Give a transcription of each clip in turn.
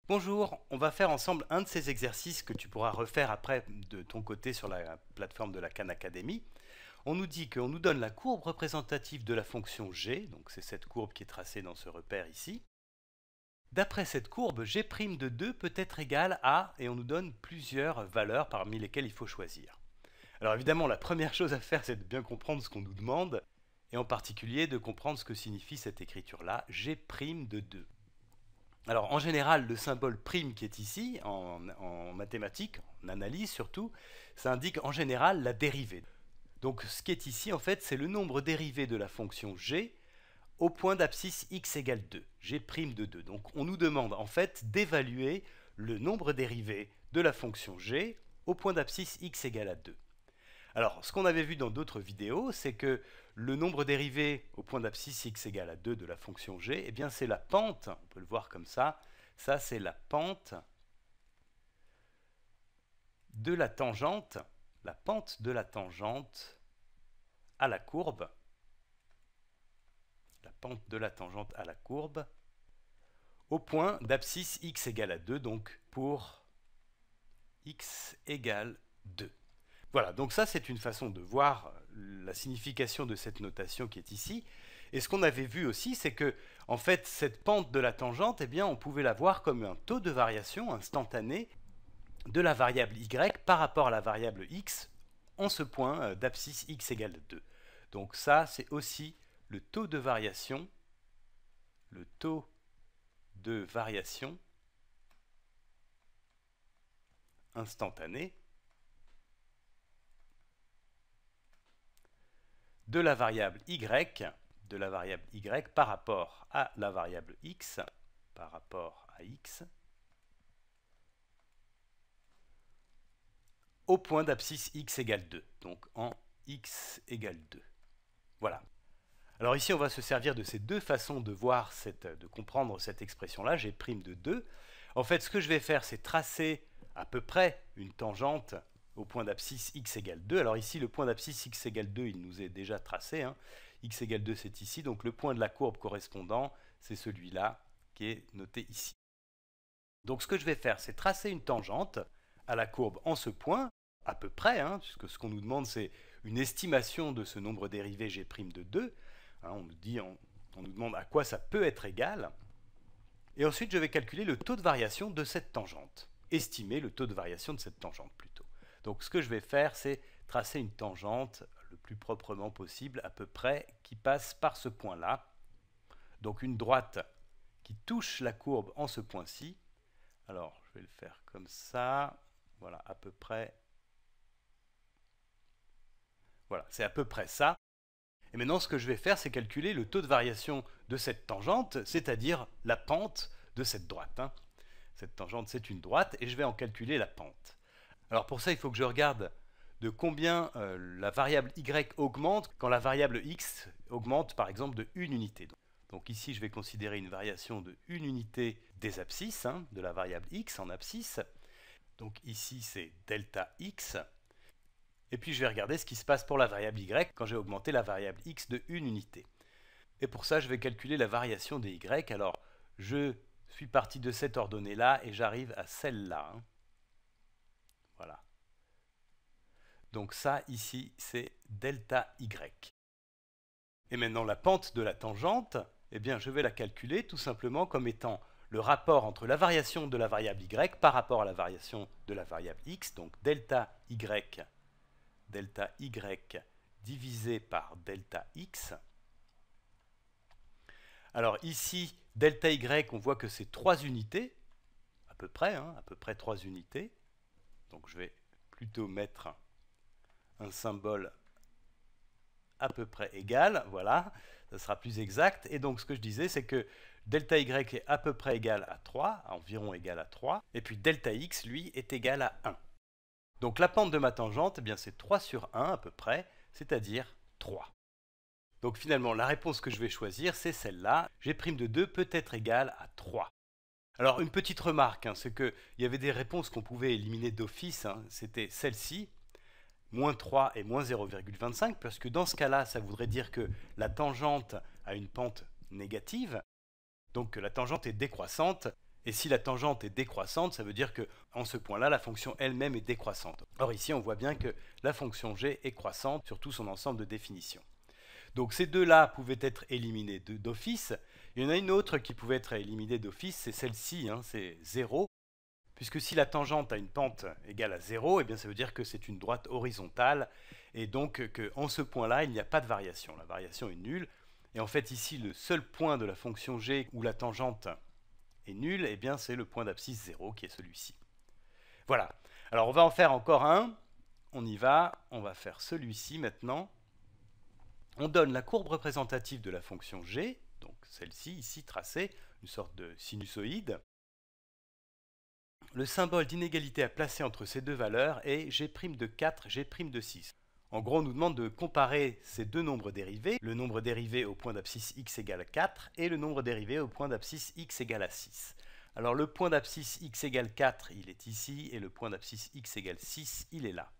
Bonjour, on va faire ensemble un de ces exercices que tu pourras refaire après de ton côté sur la plateforme de la Khan Academy. On nous dit qu'on nous donne la courbe représentative de la fonction g, donc c'est cette courbe qui est tracée dans ce repère ici. D'après cette courbe, g' de 2 peut être égal à, et on nous donne plusieurs valeurs parmi lesquelles il faut choisir. Alors évidemment, la première chose à faire, c'est de bien comprendre ce qu'on nous demande, et en particulier de comprendre ce que signifie cette écriture-là, g' de 2. Alors en général, le symbole prime qui est ici, en mathématiques, en analyse surtout, ça indique en général la dérivée. Donc ce qui est ici, en fait, c'est le nombre dérivé de la fonction g au point d'abscisse x égale 2, g' de 2. Donc on nous demande en fait d'évaluer le nombre dérivé de la fonction g au point d'abscisse x égale à 2. Alors, ce qu'on avait vu dans d'autres vidéos, c'est que le nombre dérivé au point d'abscisse x égale à 2 de la fonction g, eh bien c'est la pente, on peut le voir comme ça c'est la pente de la tangente à la courbe, au point d'abscisse x égale à 2, donc pour x égale 2. Voilà, donc ça c'est une façon de voir la signification de cette notation qui est ici. Et ce qu'on avait vu aussi, c'est que en fait cette pente de la tangente, eh bien, on pouvait la voir comme un taux de variation instantané de la variable y par rapport à la variable x en ce point d'abscisse x égale 2. Donc ça c'est aussi le taux de variation instantané de la variable y par rapport à la variable x, au point d'abscisse x égale 2, donc en x égale 2. Voilà. Alors ici, on va se servir de ces deux façons de voir, de comprendre cette expression-là, g' de 2. En fait, ce que je vais faire, c'est tracer à peu près une tangente au point d'abscisse x égale 2. Alors ici, le point d'abscisse x égale 2, il nous est déjà tracé. X égale 2, c'est ici. Donc le point de la courbe correspondant, c'est celui-là qui est noté ici. Donc ce que je vais faire, c'est tracer une tangente à la courbe en ce point, à peu près, puisque ce qu'on nous demande, c'est une estimation de ce nombre dérivé g' de 2. On nous demande à quoi ça peut être égal. Et ensuite, je vais calculer le taux de variation de cette tangente. Estimer le taux de variation de cette tangente, plutôt. Donc ce que je vais faire, c'est tracer une tangente le plus proprement possible, à peu près, qui passe par ce point-là. Donc une droite qui touche la courbe en ce point-ci. Alors, je vais le faire comme ça. Voilà, à peu près. Voilà, c'est à peu près ça. Et maintenant, ce que je vais faire, c'est calculer le taux de variation de cette tangente, c'est-à-dire la pente de cette droite. Cette tangente, c'est une droite, et je vais en calculer la pente. Alors pour ça, il faut que je regarde de combien la variable y augmente quand la variable x augmente, par exemple, de 1 unité. Donc ici, je vais considérer une variation de 1 unité des abscisses, de la variable x en abscisse. Donc ici, c'est delta x. Et puis je vais regarder ce qui se passe pour la variable y quand j'ai augmenté la variable x de 1 unité. Et pour ça, je vais calculer la variation des y. Alors, je suis parti de cette ordonnée-là et j'arrive à celle-là. Voilà. Donc ça, ici, c'est delta y. Et maintenant, la pente de la tangente, eh bien, je vais la calculer tout simplement comme étant le rapport entre la variation de la variable y par rapport à la variation de la variable x, donc delta y divisé par delta x. Alors ici, delta y, on voit que c'est 3 unités, à peu près 3 unités. Donc je vais plutôt mettre un symbole à peu près égal, voilà, ça sera plus exact. Et donc ce que je disais, c'est que delta y est à peu près égal à 3, environ égal à 3, et puis delta x, lui, est égal à 1. Donc la pente de ma tangente, eh bien c'est 3 sur 1 à peu près, c'est-à-dire 3. Donc finalement, la réponse que je vais choisir, c'est celle-là. G' de 2 peut être égal à 3. Alors une petite remarque, c'est qu'il y avait des réponses qu'on pouvait éliminer d'office, c'était celle-ci, moins 3 et moins 0,25, parce que dans ce cas-là, ça voudrait dire que la tangente a une pente négative, donc que la tangente est décroissante, Et si la tangente est décroissante, ça veut dire qu'en ce point-là, la fonction elle-même est décroissante. Or ici, on voit bien que la fonction g est croissante sur tout son ensemble de définitions. Donc ces deux-là pouvaient être éliminés d'office. Il y en a une autre qui pouvait être éliminée d'office, c'est celle-ci, hein, c'est 0. Puisque si la tangente a une pente égale à 0, eh bien ça veut dire que c'est une droite horizontale, et donc qu'en ce point-là, il n'y a pas de variation. La variation est nulle. Et en fait, ici, le seul point de la fonction g où la tangente est nulle, eh bien c'est le point d'abscisse 0, qui est celui-ci. Voilà. Alors on va en faire encore un. On y va. On va faire celui-ci maintenant. On donne la courbe représentative de la fonction g, donc celle-ci, ici tracée, une sorte de sinusoïde. Le symbole d'inégalité à placer entre ces deux valeurs est g' de 4, g' de 6. En gros, on nous demande de comparer ces deux nombres dérivés, le nombre dérivé au point d'abscisse x égale à 4 et le nombre dérivé au point d'abscisse x égale à 6. Alors le point d'abscisse x égale 4, il est ici, et le point d'abscisse x égale 6, il est là.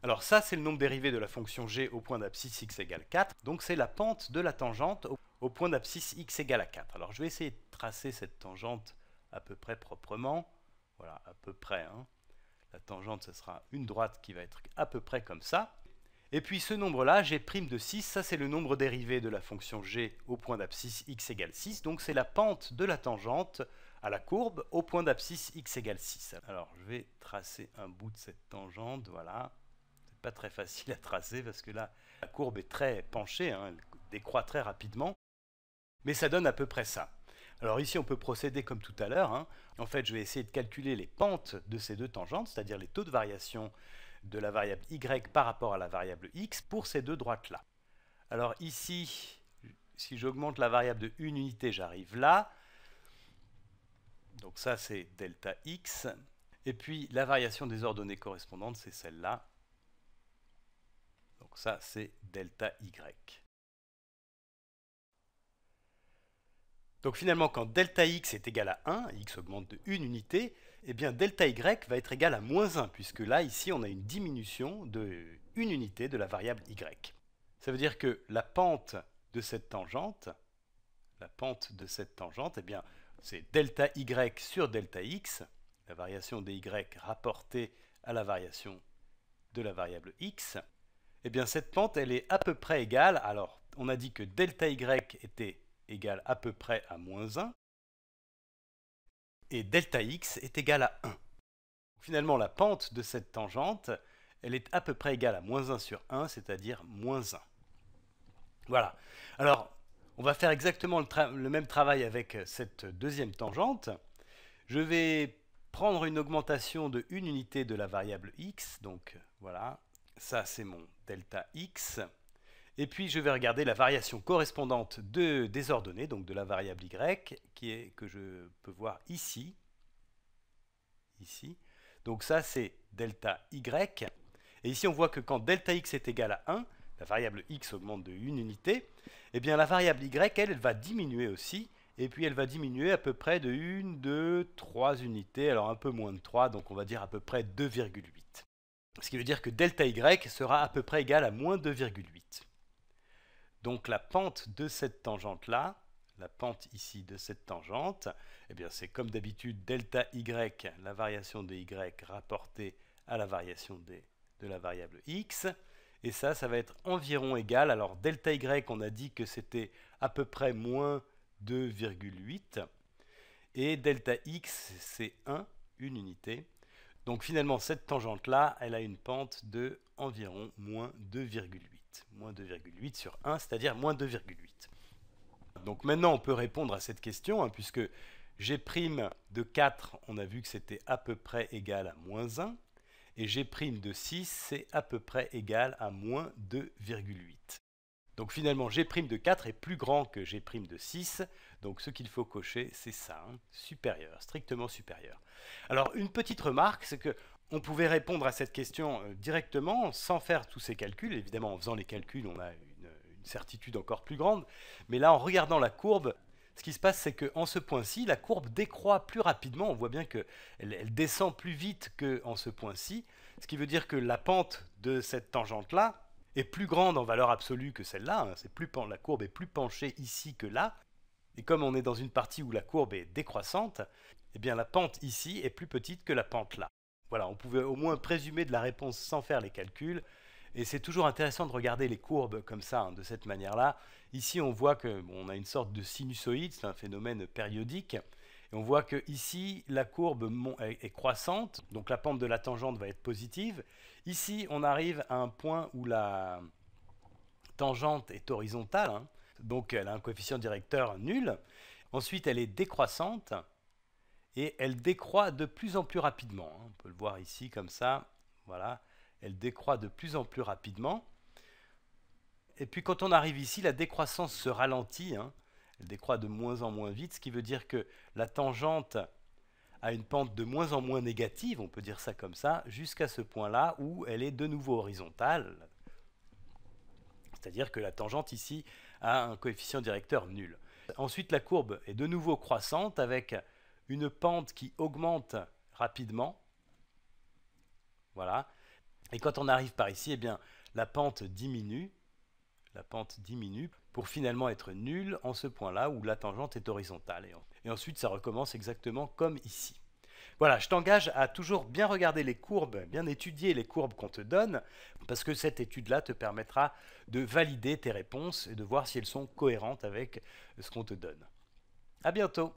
Alors ça, c'est le nombre dérivé de la fonction g au point d'abscisse x égale 4, donc c'est la pente de la tangente au point d'abscisse x égale à 4. Alors je vais essayer de tracer cette tangente à peu près proprement. Voilà, à peu près. Hein. La tangente, ce sera une droite qui va être à peu près comme ça. Et puis ce nombre-là, g' de 6, ça c'est le nombre dérivé de la fonction g au point d'abscisse x égale 6. Donc c'est la pente de la tangente à la courbe au point d'abscisse x égale 6. Alors je vais tracer un bout de cette tangente, voilà. C'est pas très facile à tracer parce que là, la courbe est très penchée, hein, elle décroît très rapidement. Mais ça donne à peu près ça. Alors ici, on peut procéder comme tout à l'heure. Hein. En fait, je vais essayer de calculer les pentes de ces deux tangentes, c'est-à-dire les taux de variation de la variable y par rapport à la variable x pour ces deux droites-là. Alors ici, si j'augmente la variable de une unité, j'arrive là. Donc ça, c'est delta x. Et puis, la variation des ordonnées correspondantes, c'est celle-là. Donc ça, c'est delta y. Donc finalement, quand delta x est égal à 1, x augmente de 1 unité, eh bien delta y va être égal à moins 1, puisque là, ici, on a une diminution de 1 unité de la variable y. Ça veut dire que la pente de cette tangente, eh bien, c'est delta y sur delta x, la variation des y rapportée à la variation de la variable x. Eh bien, cette pente, elle est à peu près égale. Alors, on a dit que delta y était égal à peu près à moins 1, et delta x est égal à 1. Finalement, la pente de cette tangente, elle est à peu près égale à moins 1 sur 1, c'est-à-dire moins 1. Voilà. Alors, on va faire exactement le même travail avec cette deuxième tangente. Je vais prendre une augmentation de 1 unité de la variable x, donc voilà, ça c'est mon delta x. Et puis je vais regarder la variation correspondante des ordonnées, donc de la variable y, que je peux voir ici. Donc ça c'est delta y. Et ici on voit que quand delta x est égal à 1, la variable x augmente de 1 unité, et bien la variable y, elle va diminuer aussi, et puis elle va diminuer à peu près de 1, 2, 3 unités, alors un peu moins de 3, donc on va dire à peu près 2,8. Ce qui veut dire que delta y sera à peu près égal à moins 2,8. Donc la pente de cette tangente-là, la pente ici de cette tangente, eh bien c'est comme d'habitude delta y, la variation de y rapportée à la variation de la variable x. Et ça va être environ égal. Alors delta y, on a dit que c'était à peu près moins 2,8. Et delta x, c'est 1, une unité. Donc finalement, cette tangente-là, elle a une pente de environ moins 2,8. Moins 2,8 sur 1, c'est-à-dire moins 2,8. Donc maintenant, on peut répondre à cette question, hein, puisque g' de 4, on a vu que c'était à peu près égal à moins 1, et g' de 6, c'est à peu près égal à moins 2,8. Donc finalement, g' de 4 est plus grand que g' de 6, donc ce qu'il faut cocher, c'est ça, hein, supérieur, strictement supérieur. Alors une petite remarque, c'est que on pouvait répondre à cette question directement, sans faire tous ces calculs. Évidemment, en faisant les calculs, on a une certitude encore plus grande. Mais là, en regardant la courbe, ce qui se passe, c'est qu'en ce point-ci, la courbe décroît plus rapidement. On voit bien qu'elle descend plus vite qu'en ce point-ci. Ce qui veut dire que la pente de cette tangente-là est plus grande en valeur absolue que celle-là. Hein. La courbe est plus penchée ici que là. Et comme on est dans une partie où la courbe est décroissante, eh bien la pente ici est plus petite que la pente là. Voilà, on pouvait au moins présumer de la réponse sans faire les calculs. Et c'est toujours intéressant de regarder les courbes comme ça, hein, de cette manière-là. Ici, on voit qu'on a une sorte de sinusoïde, c'est un phénomène périodique. Et on voit que ici, la courbe est croissante, donc la pente de la tangente va être positive. Ici, on arrive à un point où la tangente est horizontale, hein, donc elle a un coefficient directeur nul. Ensuite, elle est décroissante et elle décroît de plus en plus rapidement. Hein. On peut le voir ici comme ça. Voilà, elle décroît de plus en plus rapidement. Et puis quand on arrive ici, la décroissance se ralentit. Hein. Elle décroît de moins en moins vite, ce qui veut dire que la tangente a une pente de moins en moins négative, on peut dire ça comme ça, jusqu'à ce point-là où elle est de nouveau horizontale. C'est-à-dire que la tangente ici a un coefficient directeur nul. Ensuite, la courbe est de nouveau croissante avec une pente qui augmente rapidement. Voilà. Et quand on arrive par ici, eh bien, la pente diminue. La pente diminue pour finalement être nulle en ce point-là où la tangente est horizontale. Et ensuite, ça recommence exactement comme ici. Voilà, je t'engage à toujours bien regarder les courbes, bien étudier les courbes qu'on te donne, parce que cette étude-là te permettra de valider tes réponses et de voir si elles sont cohérentes avec ce qu'on te donne. À bientôt!